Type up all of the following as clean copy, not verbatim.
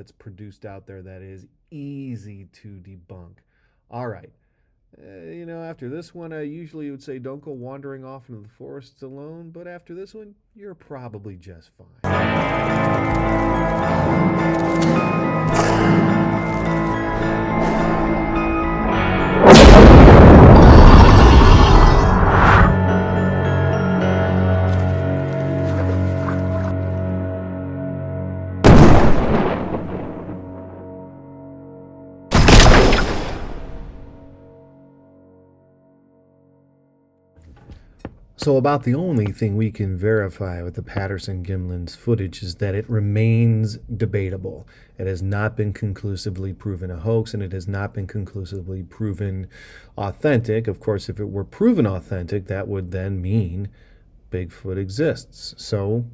that's produced out there that is easy to debunk. All right. After this one, I usually would say don't go wandering off into the forests alone, but after this one, you're probably just fine. So, about the only thing we can verify with the Patterson-Gimlin's footage is that it remains debatable. It has not been conclusively proven a hoax, and it has not been conclusively proven authentic. Of course, if it were proven authentic, that would then mean Bigfoot exists. So,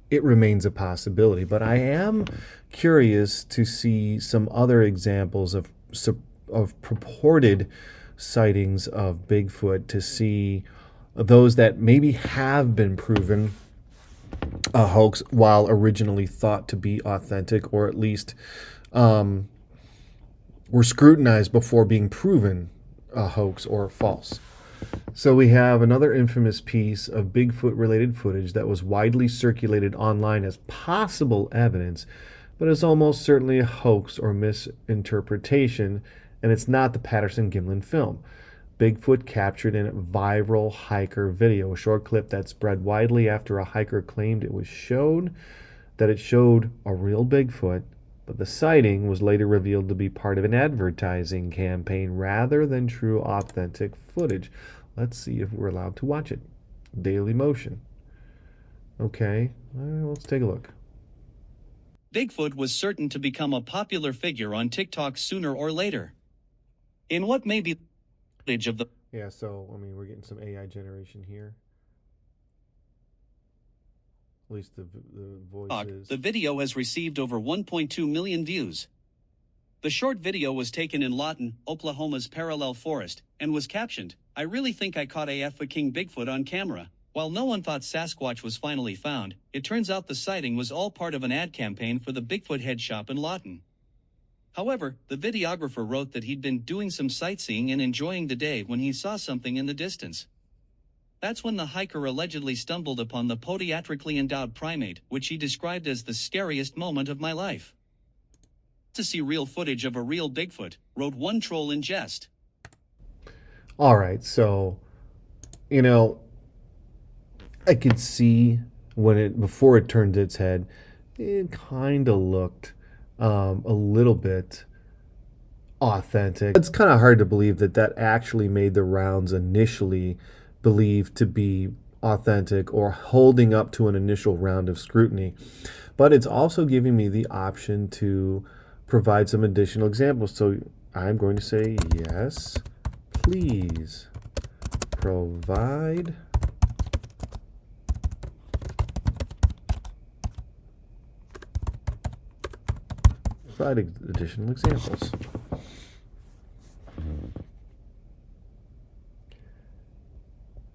it remains a possibility. But I am curious to see some other examples of purported sightings of Bigfoot, to see those that maybe have been proven a hoax while originally thought to be authentic, or at least were scrutinized before being proven a hoax or false. So we have another infamous piece of Bigfoot-related footage that was widely circulated online as possible evidence, but is almost certainly a hoax or misinterpretation, and it's not the Patterson-Gimlin film. Bigfoot captured in a viral hiker video, a short clip that spread widely after a hiker claimed it showed a real Bigfoot, but the sighting was later revealed to be part of an advertising campaign rather than true authentic footage. Let's see if we're allowed to watch it. Daily Motion. Okay, let's take a look. Bigfoot was certain to become a popular figure on TikTok sooner or later. In what may be footage of the... Yeah, so, we're getting some AI generation here. At least the voices. The video has received over 1.2 million views. The short video was taken in Lawton, Oklahoma's parallel forest, and was captioned, "I really think I caught a King Bigfoot on camera." While no one thought Sasquatch was finally found, it turns out the sighting was all part of an ad campaign for the Bigfoot head shop in Lawton. However, the videographer wrote that he'd been doing some sightseeing and enjoying the day when he saw something in the distance. That's when the hiker allegedly stumbled upon the podiatrically endowed primate, which he described as the scariest moment of my life. "To see real footage of a real Bigfoot," wrote one troll in jest. All right, so, I could see before it turned its head, it kind of looked a little bit authentic. It's kind of hard to believe that actually made the rounds initially believed to be authentic or holding up to an initial round of scrutiny. But it's also giving me the option to provide some additional examples. So I'm going to say, yes, please provide additional examples.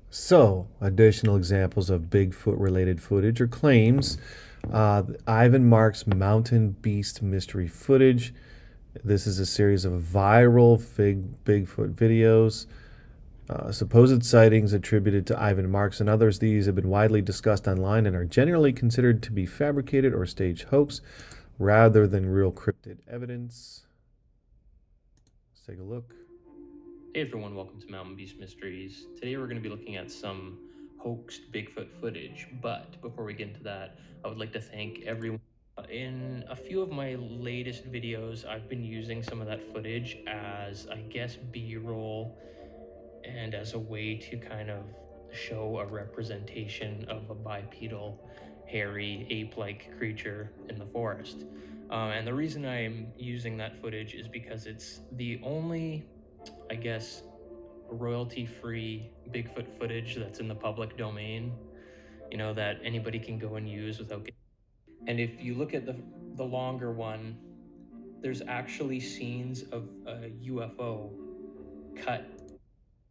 So, additional examples of Bigfoot-related footage or claims. Ivan Mark's Mountain Beast mystery footage. This is a series of viral Bigfoot videos. Supposed sightings attributed to Ivan Marks and others. These have been widely discussed online and are generally considered to be fabricated or staged hoax rather than real cryptid evidence. Let's take a look. Hey everyone, welcome to Mountain Beast Mysteries. Today we're going to be looking at some hoaxed Bigfoot footage, but before we get into that, I would like to thank everyone. In a few of my latest videos, I've been using some of that footage as, I guess, B-roll and as a way to kind of show a representation of a bipedal, hairy, ape-like creature in the forest. And the reason I'm using that footage is because it's the only, I guess, royalty-free Bigfoot footage that's in the public domain, that anybody can go and use without getting... And if you look at the longer one, there's actually scenes of a UFO cut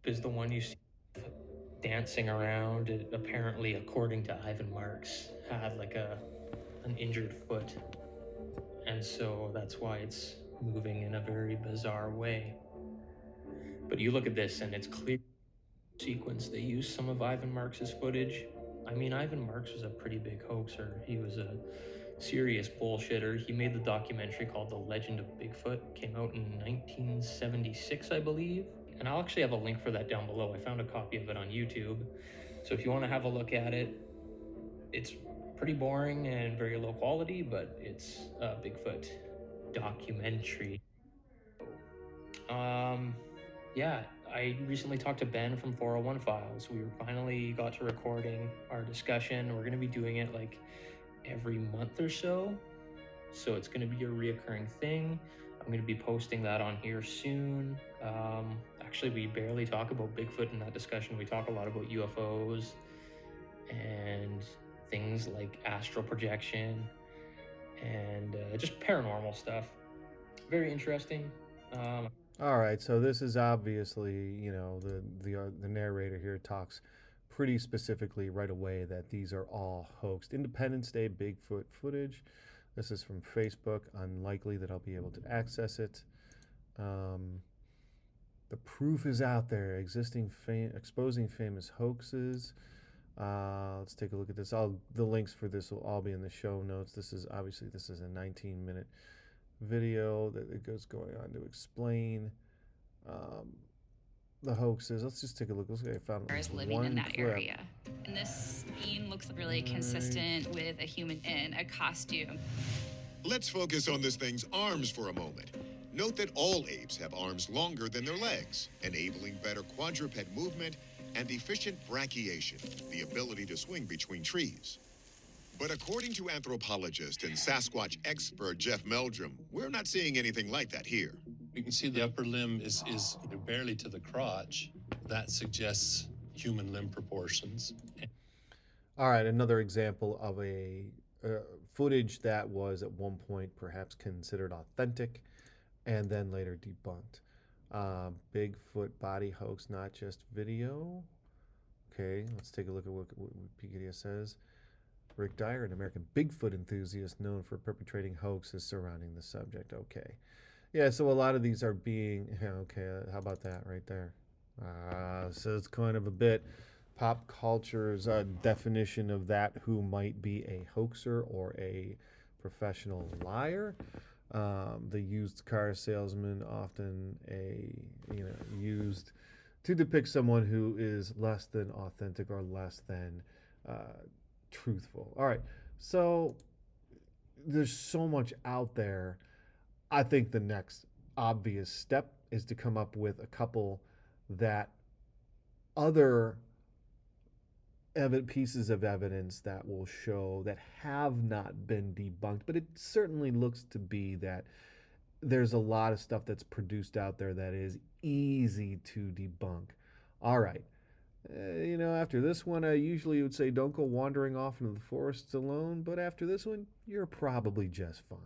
is the one you see dancing around. It, apparently, according to Ivan Marks, had like an injured foot. And so that's why it's moving in a very bizarre way. But you look at this and it's clear sequence. They used some of Ivan Marx's footage. I mean, Ivan Marx was a pretty big hoaxer. He was a serious bullshitter. He made the documentary called The Legend of Bigfoot. Came out in 1976, I believe. And I'll actually have a link for that down below. I found a copy of it on YouTube. So if you want to have a look at it, it's pretty boring and very low quality, but it's a Bigfoot documentary. Yeah, I recently talked to Ben from 401 Files. We finally got to recording our discussion. We're going to be doing it like every month or so. So it's going to be a reoccurring thing. I'm going to be posting that on here soon. Actually, we barely talk about Bigfoot in that discussion. We talk a lot about UFOs and things like astral projection and just paranormal stuff. Very interesting. All right, so this is obviously, you know, the narrator here talks pretty specifically right away that these are all hoaxed. Independence Day Bigfoot footage. This is from Facebook. Unlikely that I'll be able to access it. The proof is out there. Exposing famous hoaxes. Let's take a look at this. The links for this will all be in the show notes. This is a 19-minute video that it goes going on to explain the hoaxes. Let's just take a look. Let's see if I found living in that clip. area. And this scene looks really consistent with a human in a costume. Let's focus on this thing's arms for a moment. Note that all apes have arms longer than their legs, enabling better quadruped movement and efficient brachiation, the ability to swing between trees. But according to anthropologist and Sasquatch expert Jeff Meldrum, we're not seeing anything like that here. You can see the upper limb is barely to the crotch. That suggests human limb proportions. All right, another example of a footage that was at one point perhaps considered authentic and then later debunked. Bigfoot body hoax, not just video. Okay, let's take a look at what Wikipedia says. Rick Dyer, an American Bigfoot enthusiast known for perpetrating hoaxes surrounding the subject. Okay. Yeah, so a lot of these are being, okay, how about that right there? So it's kind of a bit pop culture's definition of that, who might be a hoaxer or a professional liar. The used car salesman, often used to depict someone who is less than authentic or less than truthful. All right, so there's so much out there. I think the next obvious step is to come up with a couple that other pieces of evidence that will show that have not been debunked, but it certainly looks to be that there's a lot of stuff that's produced out there that is easy to debunk. All right. After this one, I usually would say don't go wandering off into the forests alone, but after this one, you're probably just fine.